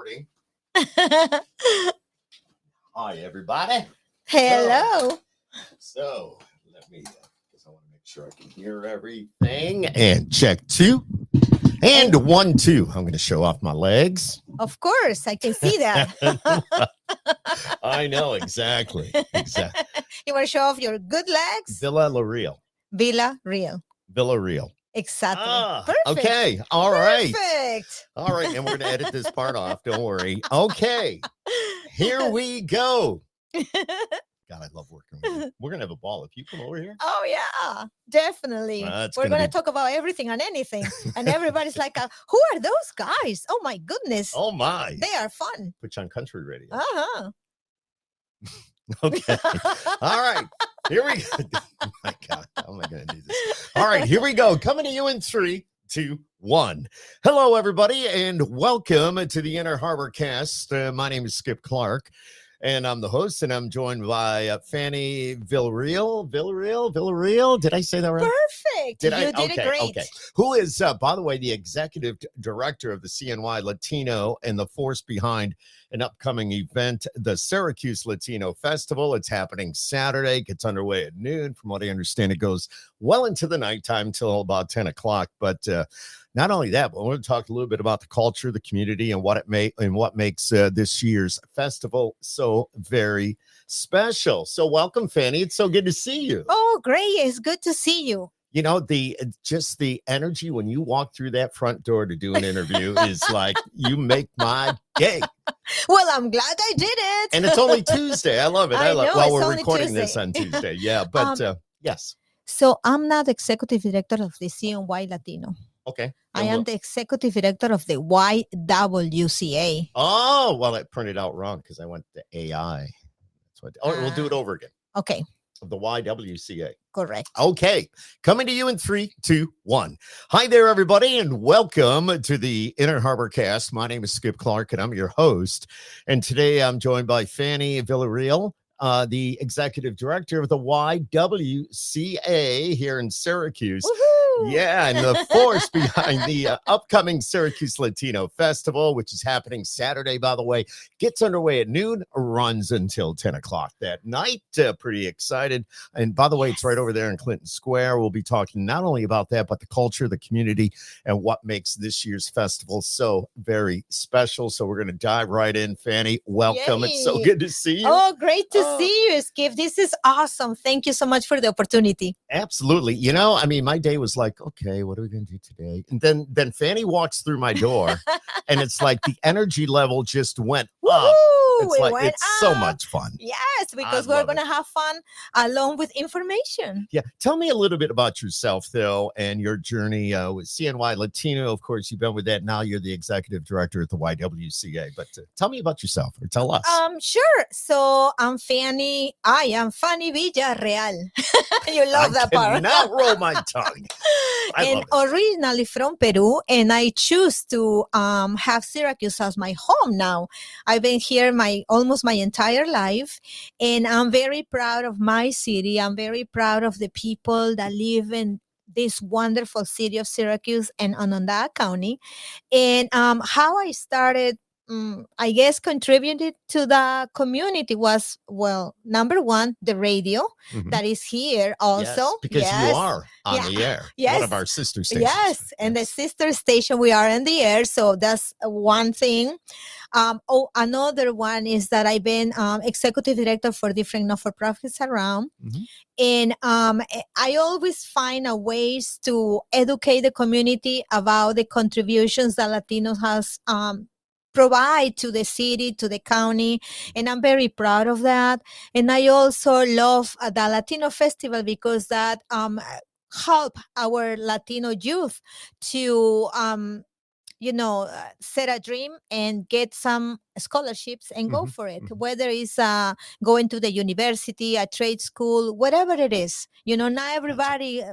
recording. Hi, everybody. Hello. So let me, because I want to make sure I can hear everything. And check 2. And 1, 2. I'm going to show off my legs. Of course, I can see that. I know, exactly. You want to show off your good legs? Villarreal. Exactly. Perfect. Okay. All right. Perfect. All right. And we're going to edit this part off. Don't worry. Okay. Here we go. God, I love working with you. We're going to have a ball if you come over here. Oh, yeah, definitely. We're going to talk about everything and anything. And everybody's like, who are those guys? Oh, my goodness. Oh, my. They are fun. Put you on country radio. Uh-huh. Okay. All right. Here we go. Oh, my God. How am I going to do this? All right. Here we go. Coming to you in 3, 2, 1. Hello, everybody, and welcome to the Inner Harbor Cast. My name is Skip Clark. And I'm the host, and I'm joined by Fanny Villarreal. Did I say that right? Perfect. You did it great. Okay. Who is, by the way, the executive director of the CNY Latino and the force behind an upcoming event, the Syracuse Latino Festival. It's happening Saturday. Gets underway at noon. From what I understand, it goes well into the nighttime till about 10 o'clock. But not only that, but we're going to talk a little bit about the culture, the community, and what makes this year's festival so very special. So welcome, Fanny. It's so good to see you. Oh, great. It's good to see you. You know, the energy when you walk through that front door to do an interview is like, you make my day. Well, I'm glad I did it. And it's only Tuesday. I love it. Well, we're recording Tuesday. This on Tuesday. Yeah, but yes. So I'm not executive director of the CNY Latino. Okay. I am the executive director of the YWCA. Oh, well, it printed out wrong because I went to AI. We'll do it over again. Okay. The YWCA. Correct. Okay. Coming to you in 3, 2, 1. Hi there, everybody, and welcome to the Inner Harbor Cast. My name is Skip Clark, and I'm your host. And today I'm joined by Fanny Villarreal, the executive director of the YWCA here in Syracuse. Woohoo! Yeah, and the force behind the upcoming Syracuse Latino Festival, which is happening Saturday, by the way, gets underway at noon, runs until 10 o'clock that night. Pretty excited. And by the way, it's right over there in Clinton Square. We'll be talking not only about that, but the culture, the community, and what makes this year's festival so very special. So we're going to dive right in. Fanny, welcome. Yay. It's so good to see you. Oh, great to see you, Skip. This is awesome. Thank you so much for the opportunity. Absolutely. You know, I mean, my day was like, okay, what are we going to do today? And then Fanny walks through my door and it's like the energy level just went up. It's so much fun. Yes, because we're going to have fun along with information. Yeah. Tell me a little bit about yourself, though, and your journey with CNY Latino. Of course, you've been with that. Now you're the executive director at the YWCA. But tell me about yourself, or tell us. Sure. So I'm Fanny. I am Fanny Villarreal. You love that part. I cannot roll my tongue. And originally from Peru, and I choose to have Syracuse as my home now. I've been here almost my entire life, and I'm very proud of my city. I'm very proud of the people that live in this wonderful city of Syracuse and Onondaga County. And how I started, I guess, contributed to the community was, well, number one, the radio that is here also. Yes, because you are on the air. Yes. One of our sister stations. Yes, and the sister station, we are in the air. So that's one thing. Another one is that I've been executive director for different not-for-profits around. And I always find ways to educate the community about the contributions that Latinos has provide to the city, to the county, and I'm very proud of that. And I also love the Latino Festival because that help our Latino youth to set a dream and get some scholarships and go for it, whether it's going to the university, a trade school, whatever it is. Not everybody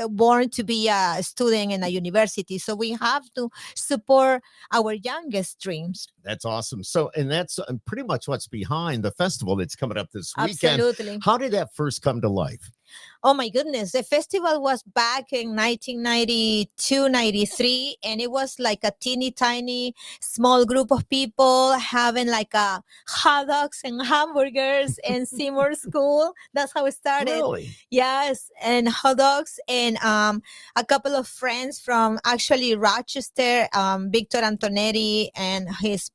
born to be a student in a university. So we have to support our youngest dreams. That's awesome. So, and that's pretty much what's behind the festival that's coming up this weekend. Absolutely. How did that first come to life? Oh my goodness. The festival was back in 1992, 93, and it was like a teeny tiny small group of people having like a hot dogs and hamburgers and Seymour School. That's how it started. Really? Yes, and hot dogs and a couple of friends from actually Rochester, Victor Antonetti and his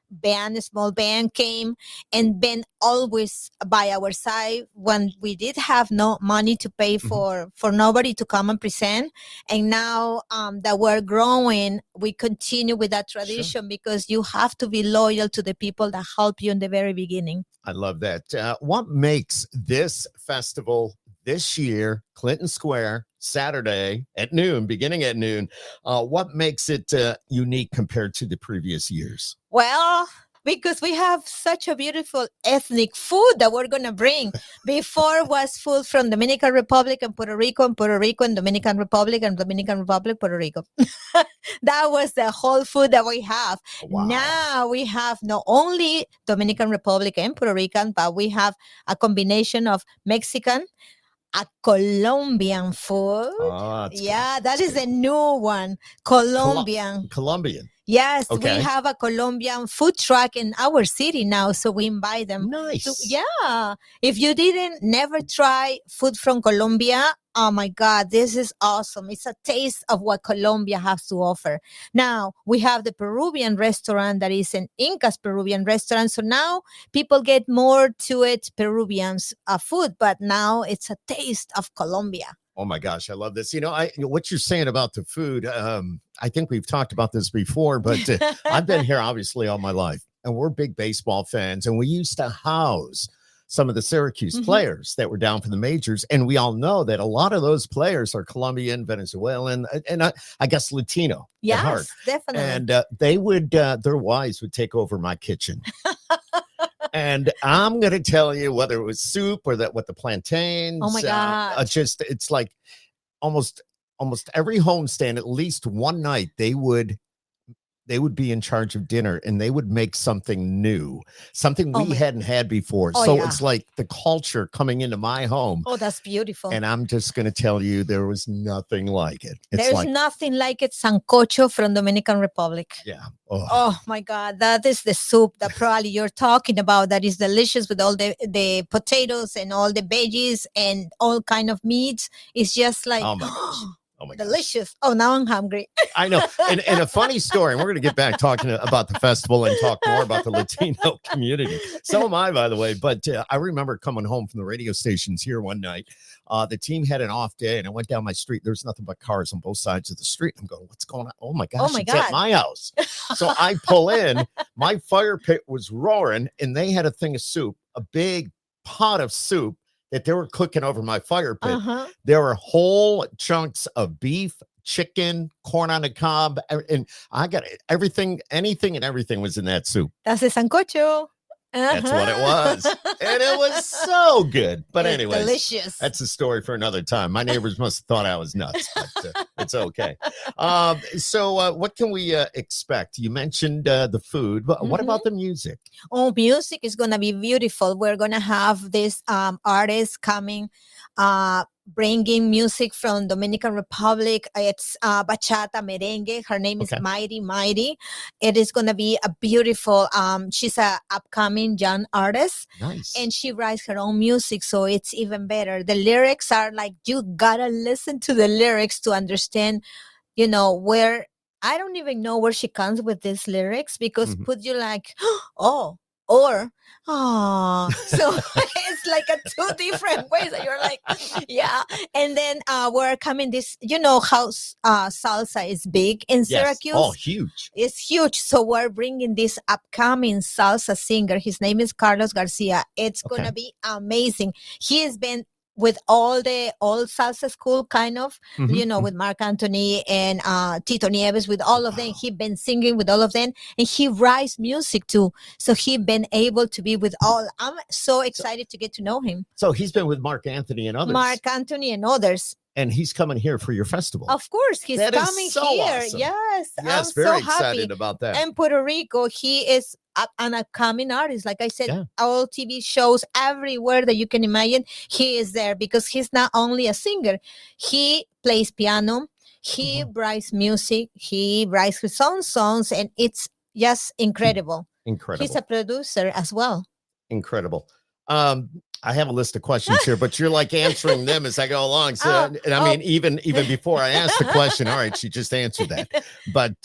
band, a small band came and been always by our side when we did have no money to pay for nobody to come and present. And now that we're growing, we continue with that tradition because you have to be loyal to the people that help you in the very beginning. I love that. What makes this festival this year, Clinton Square, Saturday at noon, beginning at noon, what makes it unique compared to the previous years? Well, because we have such a beautiful ethnic food that we're going to bring. Before was food from Dominican Republic and Puerto Rico and Dominican Republic, Puerto Rico. That was the whole food that we have. Wow. Now we have not only Dominican Republic and Puerto Rican, but we have a combination of Mexican, a Colombian food. Oh, that is a new one. Colombian. Colombian. Yes, Okay. we have a Colombian food truck in our city now, so we invite them. Nice. If you never try food from Colombia, oh my God, this is awesome. It's a taste of what Colombia has to offer. Now, we have the Peruvian restaurant that is an Inca's Peruvian restaurant. So now people get more to it, Peruvians food, but now it's a taste of Colombia. Oh my gosh, I love this. What you're saying about the food, I think we've talked about this before, but I've been here obviously all my life, and we're big baseball fans, and we used to house some of the Syracuse players that were down for the majors, and we all know that a lot of those players are Colombian, Venezuelan, and I guess Latino. Yes, definitely. And they would, their wives would take over my kitchen. And I'm going to tell you, whether it was soup or what the plantains. Oh my God. It's like almost every homestand, at least one night, they would be in charge of dinner, and they would make something new, something we hadn't had before. It's like the culture coming into my home. Oh, that's beautiful. And I'm just going to tell you, there was nothing like it. There's nothing like it. Sancocho from Dominican Republic. Yeah. Oh my God. That is the soup that probably you're talking about. That is delicious with all the potatoes and all the veggies and all kind of meats. It's just like, oh my gosh. Oh my delicious. Gosh. Oh, now I'm hungry. I know. And a funny story, and we're going to get back talking about the festival and talk more about the Latino community. So am I, by the way. But I remember coming home from the radio stations here one night. The team had an off day, and I went down my street. There's nothing but cars on both sides of the street. I'm going, what's going on? Oh my gosh, it's at my house. So I pull in. My fire pit was roaring, and they had a thing of soup, a big pot of soup that they were cooking over my fire pit. There were whole chunks of beef, chicken, corn on the cob, and I got everything, anything and everything was in that soup. That's a sancocho. That's what it was. And it was so good. But anyway, delicious. That's a story for another time. My neighbors must have thought I was nuts, but it's okay. So what can we expect? You mentioned the food, but what about the music? Oh, music is going to be beautiful. We're going to have this artist coming, bringing music from Dominican Republic. It's bachata merengue. Her name is Mighty. It is going to be a beautiful, she's a upcoming young artist. Nice. And she writes her own music, so it's even better. The lyrics are like, you gotta listen to the lyrics to understand, where, I don't even know where she comes with these lyrics, because put you like, oh, or so it's like a two different ways that you're like, yeah. And then we're coming this, how salsa is big in Syracuse. Oh, huge. It's huge. So we're bringing this upcoming salsa singer. His name is Carlos Garcia. It's gonna be amazing. He has been with all salsa school, kind of, with Mark Anthony and Tito Nieves, with all of them. He's been singing with all of them, and he writes music too. So he's been able to be with all. I'm so excited to get to know him. So he's been with Mark Anthony and others. And he's coming here for your festival. Of course, he's coming here. Awesome. Yes, I'm very excited about that. And Puerto Rico, he is an upcoming artist. Like I said, Yeah. all TV shows everywhere that you can imagine, he is there because he's not only a singer, he plays piano, he writes music, he writes his own songs, and it's just incredible. Incredible. He's a producer as well. Incredible. I have a list of questions here, but you're like answering them as I go along. So, and I mean, even before I asked the question, all right, she just answered that. But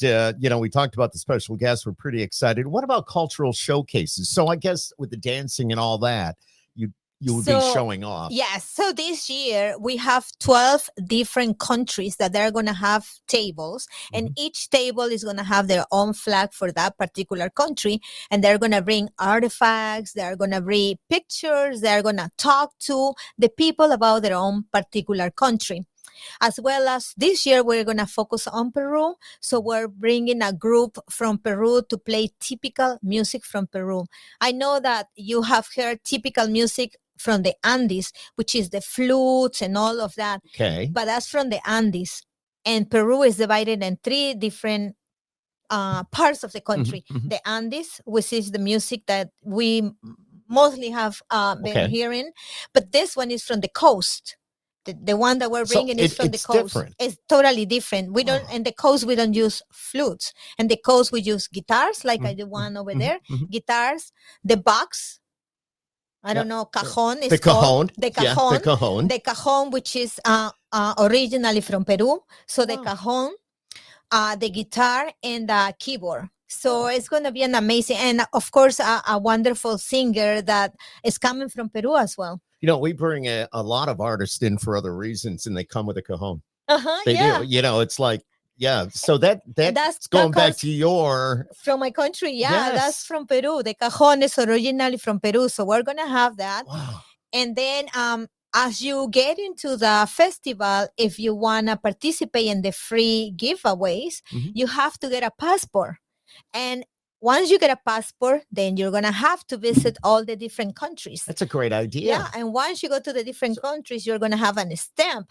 we talked about the special guests. We're pretty excited. What about cultural showcases? So I guess with the dancing and all that, you would be showing off. Yes. So this year we have 12 different countries that they're going to have tables, and each table is going to have their own flag for that particular country. And they're going to bring artifacts. They're going to bring pictures. They're going to talk to the people about their own particular country. As well as this year, we're going to focus on Peru. So we're bringing a group from Peru to play typical music from Peru. I know that you have heard typical music from the Andes, which is the flutes and all of that. Okay. But that's from the Andes. And Peru is divided in 3 different parts of the country. The Andes, which is the music that we mostly have been hearing. But this one is from the coast. The one that we're bringing is from the coast. Different. It's totally different. We don't, and the coast, we don't use flutes. And the coast, we use guitars, like I do one over there. Guitars, the box. I don't know, cajon is the called. cajon. The cajon. Yeah, the cajon. The cajon, which is originally from Peru. So the cajon, the guitar, and the keyboard. So it's going to be an amazing, and of course, a wonderful singer that is coming from Peru as well. We bring a lot of artists in for other reasons, and they come with a cajon. They do. It's like, so that's going back to your... From my country, Yes. That's from Peru. The cajon is originally from Peru, so we're going to have that. Wow. And then as you get into the festival, if you want to participate in the free giveaways, you have to get a passport. And once you get a passport, then you're going to have to visit all the different countries. That's a great idea. Yeah, and once you go to the different countries, you're going to have a stamp.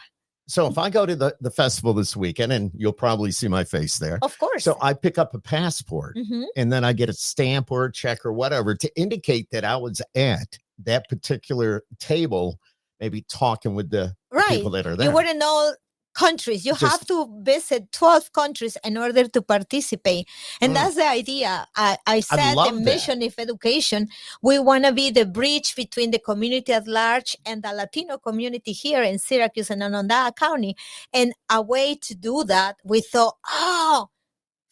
So if I go to the festival this weekend, and you'll probably see my face there. Of course. So I pick up a passport, and then I get a stamp or a check or whatever to indicate that I was at that particular table, maybe talking with the people that are there. You wouldn't know countries. You have to visit 12 countries in order to participate. And that's the idea. I said the mission of education. We want to be the bridge between the community at large and the Latino community here in Syracuse and Onondaga County. And a way to do that, we thought,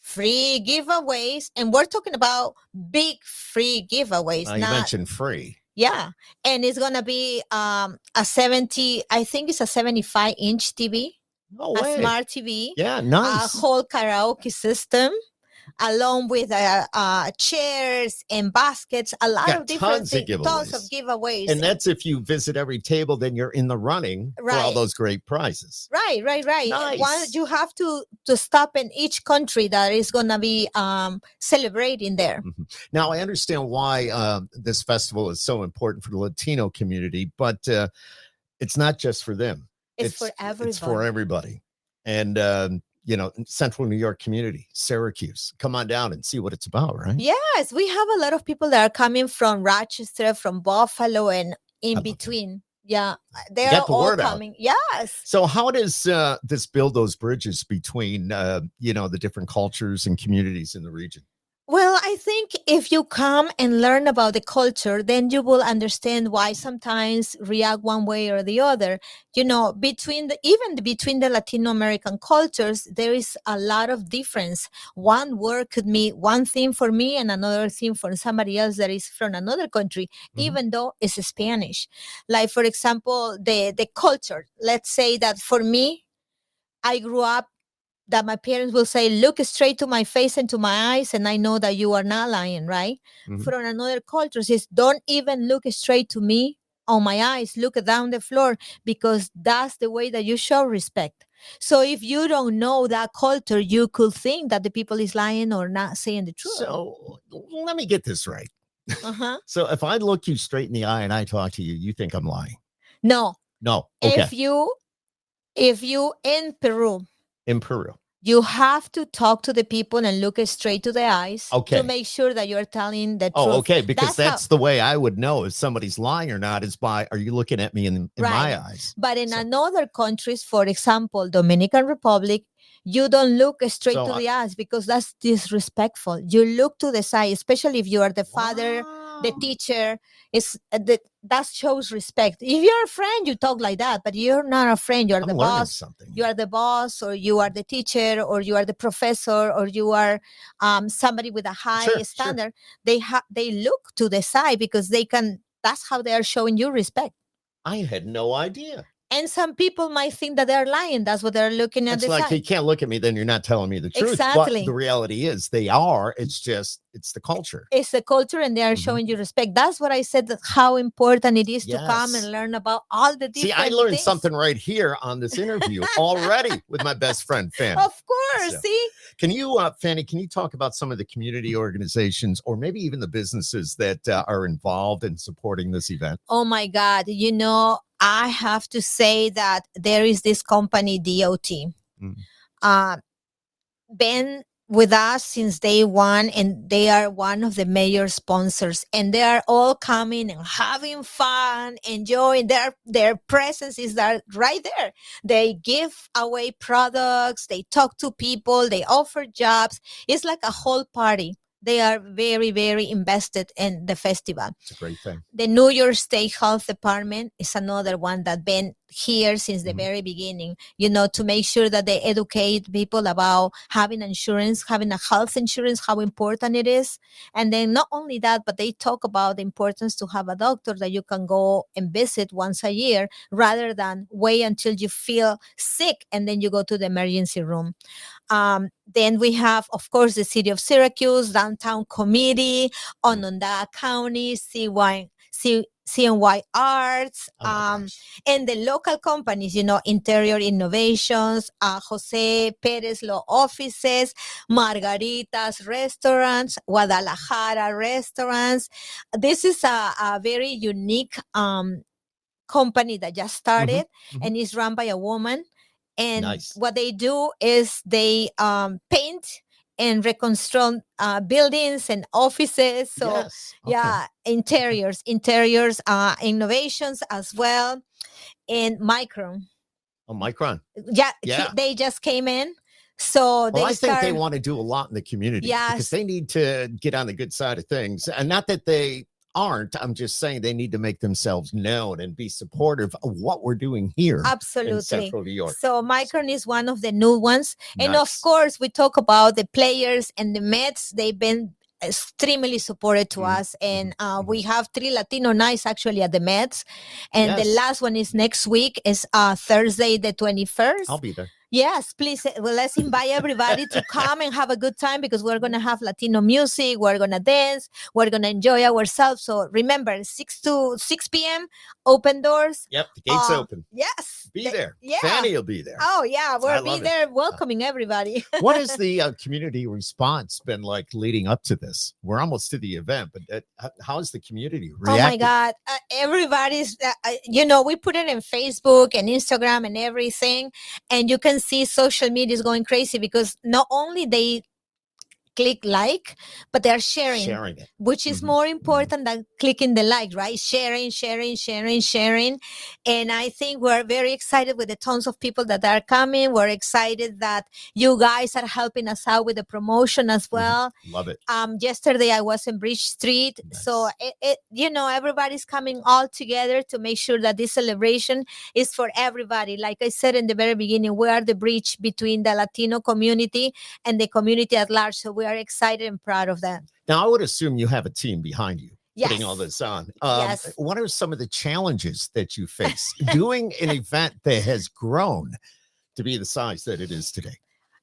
free giveaways. And we're talking about big free giveaways. You mentioned free. Yeah. And it's going to be a 75-inch TV. No way. A smart TV. Yeah, nice. A whole karaoke system, along with chairs and baskets. A lot of different things. Tons of giveaways. And that's if you visit every table, then you're in the running for all those great prizes. Right. Nice. Once you have to stop in each country that is going to be celebrating there. Now, I understand why this festival is so important for the Latino community, but it's not just for them. It's for everybody. It's for everybody. And, Central New York community, Syracuse, come on down and see what it's about, right? Yes, we have a lot of people that are coming from Rochester, from Buffalo, and in between. Yeah, they're all coming. Yes. So how does this build those bridges between, the different cultures and communities in the region? Well, I think if you come and learn about the culture, then you will understand why sometimes react one way or the other. Between the Latino American cultures, there is a lot of difference. One word could mean one thing for me and another thing for somebody else that is from another country, even though it's Spanish. Like, for example, the culture. Let's say that for me, I grew up that my parents will say, look straight to my face and to my eyes, and I know that you are not lying, right? From another culture, says, don't even look straight to me on my eyes, look down the floor, because that's the way that you show respect. So if you don't know that culture, you could think that the people is lying or not saying the truth. So let me get this right. So if I look you straight in the eye and I talk to you, you think I'm lying? No. Okay. If you in Peru, You have to talk to the people and look straight to the eyes Okay. to make sure that you're telling the Oh, truth. okay. Because That's how- that's the way I would know if somebody's lying or not is by, are you looking at me in Right. my eyes? But in So- another countries, for example, Dominican Republic, you don't look straight So to I- the eyes because that's disrespectful. You look to the side, especially if you are the father, the Wow. teacher. That shows respect. If you're a friend, you talk like that. But you're not a friend. You're I'm the learning boss. something. You are the boss, or you are the teacher, or you are the professor, or you are somebody with a high Sure, sure. standard. They look to the side because they can. That's how they are showing you respect. I had no idea. And some people might think that they're lying. That's what they're looking at It's the like, you side. can't look at me, then you're not telling me the truth. Exactly. But the reality is they are. It's just, it's the culture. It's the culture, and they are Mhm. showing you respect. That's what I said, that how important it is to come Yes. and learn about all the different See, I learned things. something right here on this interview already with my best friend, Fanny. Of course, So- see? Can you, Fanny, can you talk about some of the community organizations or maybe even the businesses that are involved in supporting this event? Oh my God. You know, I have to say that there is this company, DOT. Mm. Been with us since day one, and they are one of the major sponsors, and they are all coming and having fun, enjoying. Their presence is that right there. They give away products, they talk to people, they offer jobs. It's like a whole party. They are very, very invested in the festival. It's a great thing. The New York State Health Department is another one that been here since the Mhm. very beginning, you know, to make sure that they educate people about having insurance, having a health insurance, how important it is. And then not only that, but they talk about the importance to have a doctor that you can go and visit once a year rather than wait until you feel sick and then you go to the emergency room. Then we have, of course, the city of Syracuse, downtown committee, Onondaga County, CNY Arts, Oh my gosh. and the local companies, you know, Interior Innovations, Jose Perez Law Offices, Margaritas Restaurants, Guadalajara Restaurants. This is a very unique company that just started, mhm. and is run by a woman. And Nice. what they do is they paint and reconstruct buildings and offices. So Yes. Okay. yeah, interiors, innovations as well. And Micron, Oh, Micron. yeah, they just came in. So Well, I think they start. want to do a lot in the community because Yes. they need to get on the good side of things. And not that they aren't, I'm just saying they need to make themselves known and be supportive of what we're doing here in Absolutely. Central New York. So Micron is one of the new ones. And of Nice. course, we talk about the players and the Mets. They've been extremely supported to Mhm, us. And we have 3 Latino nights actually at the Mets. And the Yes. last one is next week, is Thursday the 21st. I'll be there. Yes, please. Well, let's invite everybody to come and have a good time, because we're going to have Latino music. We're going to dance. We're going to enjoy ourselves. So remember, 6 p.m., open doors. Yep. The gate's open. Yes. Be there. Yeah. Fanny will be there. Oh, yeah. I We'll be love it. there welcoming everybody. What has the community response been like leading up to this? We're almost to the event, but how is the community reacting? Oh my God. Everybody's, we put it in Facebook and Instagram and everything. And you can see social media is going crazy, because not only they click like, but they're sharing it, which is Mhm, more mhm. important than clicking the like, right? Sharing. And I think we're very excited with the tons of people that are coming. We're excited that you guys are helping us out with the promotion as well. Love it. Yesterday I was in Bridge Street. So Nice. everybody's coming all together to make sure that this celebration is for everybody. Like I said in the very beginning, we are the bridge between the Latino community and the community at large. So we are excited and proud of that. Now, I would assume you have a team behind you putting all Yes. this on. Yes. What are some of the challenges that you face doing an event that has grown to be the size that it is today?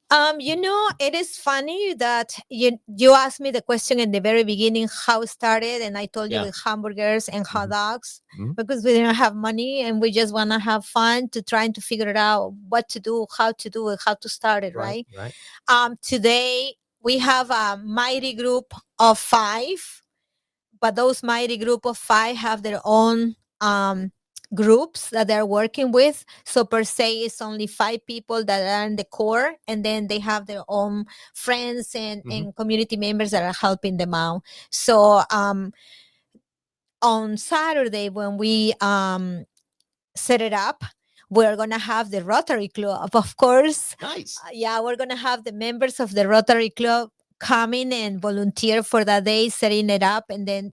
It is funny that you asked me the question in the very beginning, how it started, and I told you Yeah. with hamburgers and hot dogs, Mhm. because we didn't have money and we just want to have fun to trying to figure it out, what to do, how to start it, right? Right. Today we have a mighty group of 5, but those mighty group of 5 have their own groups that they're working with. So per se, it's only 5 people that are in the core, and then they have their own friends and community members that are helping them out. So on Saturday when we set it up, we're gonna have the Rotary Club, of course. Nice. Yeah, we're gonna have the members of the Rotary Club come in and volunteer for that day, setting it up, and then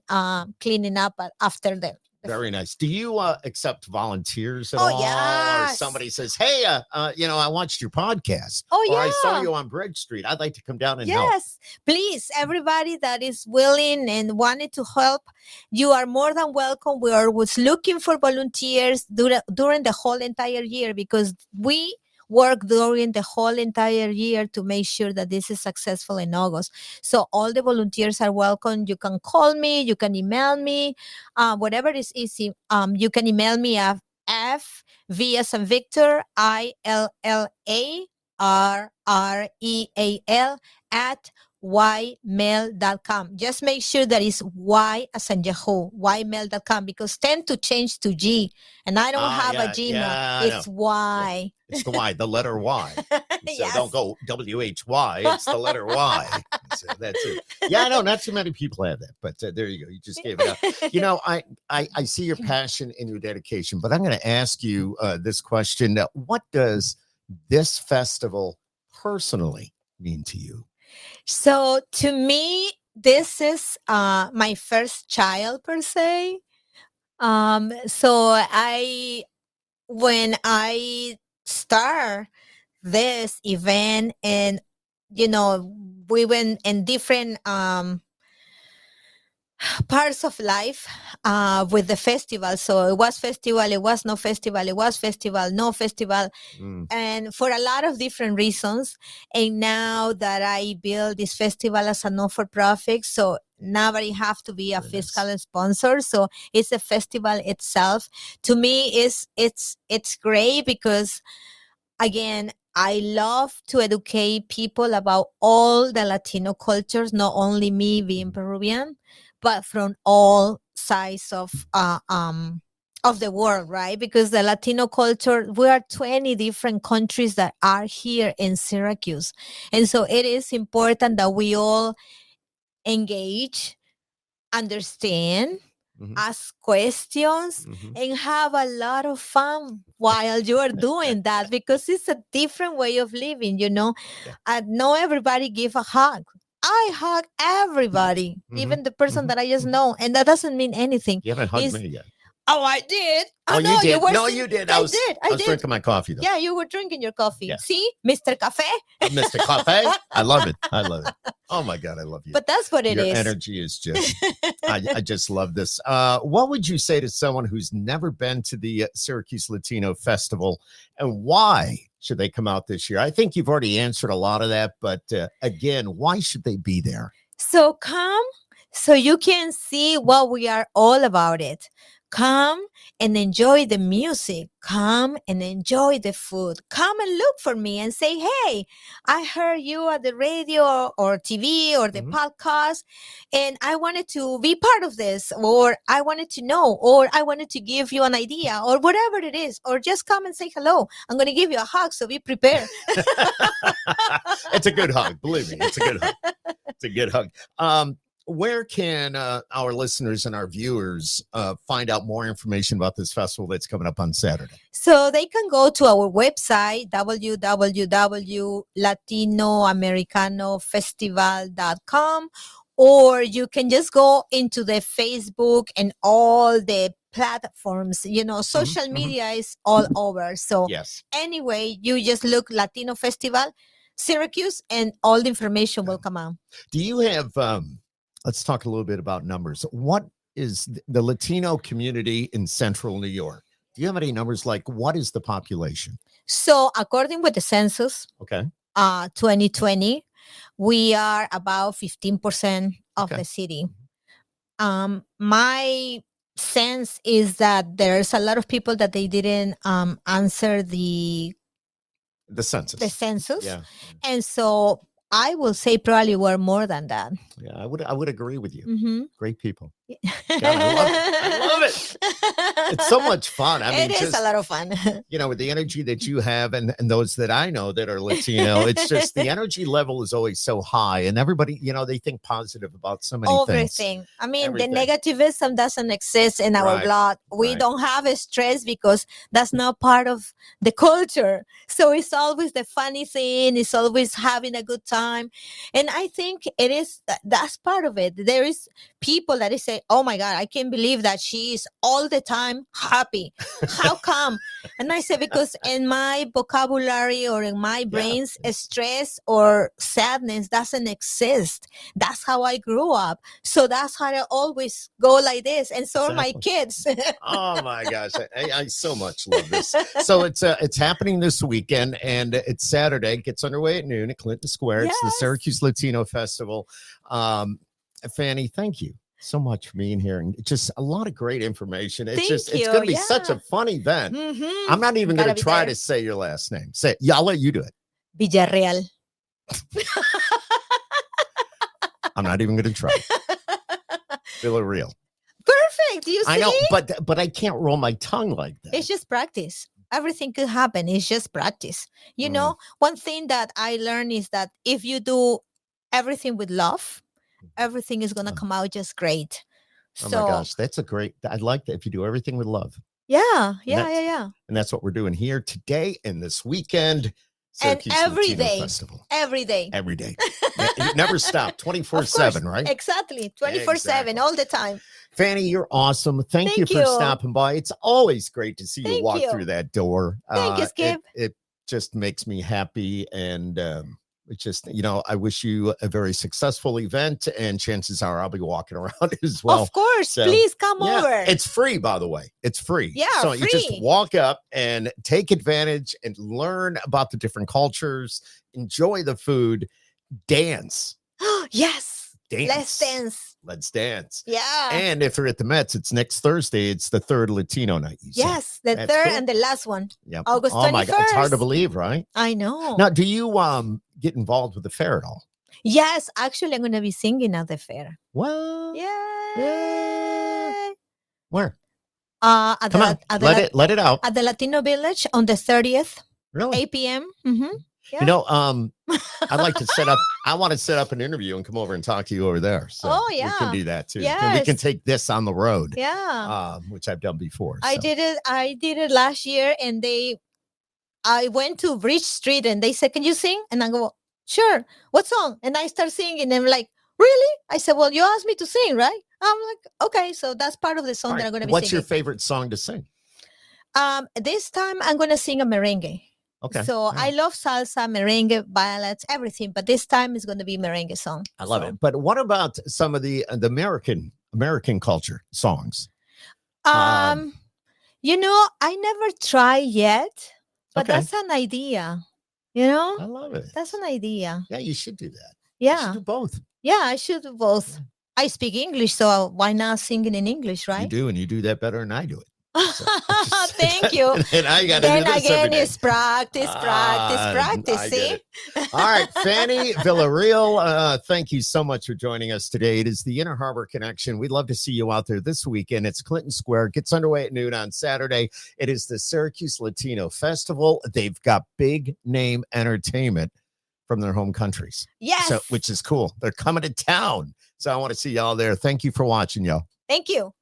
cleaning up after the. Very nice. Do you accept volunteers at Oh, all? Or yes. somebody says, hey, I watched your podcast. Oh, Or I saw yeah. you on Bridge Street. I'd like to come down and help. Yes, please, everybody that is willing and wanted to help, you are more than welcome. We are was looking for volunteers during the whole entire year, because we work during the whole entire year to make sure that this is successful in August. So all the volunteers are welcome. You can call me, you can email me, whatever is easy. You can email me at V as in Victor, ILLARREAL at ymail.com. Just make sure that it's Y as in Yahoo, ymail.com, because tend to change to G, and I don't have a Gmail. Yeah, It's Y. Yeah. It's the Y, the letter Y. So Yes. don't go WHY. It's the letter Y. So that's it. Yeah, I know not too many people have that, but there you go. You just gave it up. I see your passion and your dedication, but I'm going to ask you this question. What does this festival personally mean to you? So to me, this is my first child per se. So when I start this event, and we went in different parts of life with the festival. So it was festival, it was no festival, it was festival, no festival, and for a lot of different reasons. And now that I build this festival as a non-for-profit, so nobody have to be a fiscal sponsor. So it's a festival itself. To me, it's great because, again, I love to educate people about all the Latino cultures, not only me being Peruvian, but from all sides of the world, right? Because the Latino culture, we are 20 different countries that are here in Syracuse. And so it is important that we all engage, understand, ask questions, and have a lot of fun while you are doing that, because it's a different way of living, Yeah. Not everybody give a hug. I hug everybody, even the person that I just know, and that doesn't mean anything. You haven't hugged me yet. Oh, I did. Oh, no, you did. You did. I was did. drinking my coffee, though. Yeah, you were drinking your coffee. Yeah. See, Mr. Cafe. Mr. Cafe. I love it. Oh my God, I love you. But that's what it is. Your energy is just, I just love this. What would you say to someone who's never been to the Syracuse Latino Festival, and why should they come out this year? I think you've already answered a lot of that, but again, why should they be there? So come so you can see what we are all about it. Come and enjoy the music. Come and enjoy the food. Come and look for me and say, hey, I heard you at the radio or TV or the podcast, and I wanted to be part of this, or I wanted to know, or I wanted to give you an idea, or whatever it is, or just come and say hello. I'm going to give you a hug, so be prepared. It's a good hug. Believe me, it's a good hug. It's a good hug. Where can our listeners and our viewers find out more information about this festival that's coming up on Saturday? So they can go to our website, www.latinoamericanofestival.com, or you can just go into the Facebook and all the platforms. Social media is all over. So anyway, you just look Latino Festival, Syracuse, and all the information will come out. Do you have... let's talk a little bit about numbers. What is the Latino community in Central New York? Do you have any numbers? Like, what is the population? So, according with the census, 2020, we are about 15% of the city. My sense is that there's a lot of people that they didn't answer the census. And so I will say probably were more than that. Yeah, I would agree with you. Mm-hmm. Great people. God, I love it. I love it. It's so much fun. I mean, it is a lot of fun. with the energy that you have and those that I know that are Latino, it's just the energy level is always so high. And everybody, they think positive about so many things. Everything. I mean, Everything. the negativism doesn't exist in our Right. blood. We Right. don't have a stress because that's not part of the culture. So it's always the funny thing. It's always having a good time. And I think that's part of it. There is people that say, oh my God, I can't believe that she is all the time happy. How come? And I say, because in my vocabulary or in my brains, stress or sadness doesn't exist. That's how I grew up. So that's how I always go like this. And so are my kids. Oh my gosh. I so much love this. So it's happening this weekend and it's Saturday. It gets underway at noon at Clinton Square. It's the Syracuse Latino Festival. Fanny, thank you so much for being here and just a lot of great information. It's going to be such a fun event. Mm-hmm. I'm not even going to try to say your last name. Say it. Yeah, I'll let you do it. Villarreal. I'm not even going to try. Villarreal. Perfect. You see? I know, but I can't roll my tongue like that. It's just practice. Everything could happen. It's just practice. You know, one thing that I learned is that if you do everything with love, everything is going to come out just great. Oh my gosh, that's I like that if you do everything with love. Yeah. And that's what we're doing here today and this weekend. Syracuse and every Latino day. Festival. Every day. Every day. You never stop. 24/7, right? Exactly. 24/7 all the time. Fanny, you're awesome. Thank you for stopping by. It's always great to see you walk through that door. Thank you, Skip. It just makes me happy. And it's just, I wish you a very successful event. And chances are I'll be walking around as well. Of course. So, please come over. It's free, by the way. It's free. Yeah, so free. You just walk up and take advantage and learn about the different cultures, enjoy the food, dance. Yes. Dance. Let's dance. Yeah. And if you're at the Mets, it's next Thursday. It's the third Latino night. Yes, the third and the last one. Yep. August 21st. Oh my God, it's hard to believe, right? I know. Now, do you get involved with the fair at all? Yes, actually, I'm going to be singing at the fair. What? Yeah. Where? Let it out. At the Latino Village on the 30th. Really? 8 p.m. Mm-hmm. Yeah. I'd like to I want to set up an interview and come over and talk to you over there. So we can do that too. Yes. We can take this on the road. Yeah. Which I've done before. So. I did it last year and I went to Bridge Street and they said, can you sing? And I go, sure. What song? And I start singing and I'm like, really? I said, well, you asked me to sing, right? I'm like, okay. So that's part of the song that I'm going to be What's singing. your favorite song to sing? This time I'm going to sing a merengue. Okay. So I love salsa, merengue, ballads, everything. But this time it's going to be merengue song. I love it. But what about some of the American culture songs? I never tried yet, but that's an idea. I love it. That's an idea. Yeah, you should do that. Yeah. You should do both. Yeah, I should do both. Yeah. I speak English, so why not singing in English, right? You do, and you do that better than I do it. So, thank you. And I got to do this again, every day. It's practice. See? All right, Fanny Villarreal, thank you so much for joining us today. It is the Inner Harbor Connection. We'd love to see you out there this weekend. It's Clinton Square. It gets underway at noon on Saturday. It is the Syracuse Latino Festival. They've got big name entertainment from their home countries. Yes. Which is cool. They're coming to town. So I want to see y'all there. Thank you for watching, y'all. Thank you.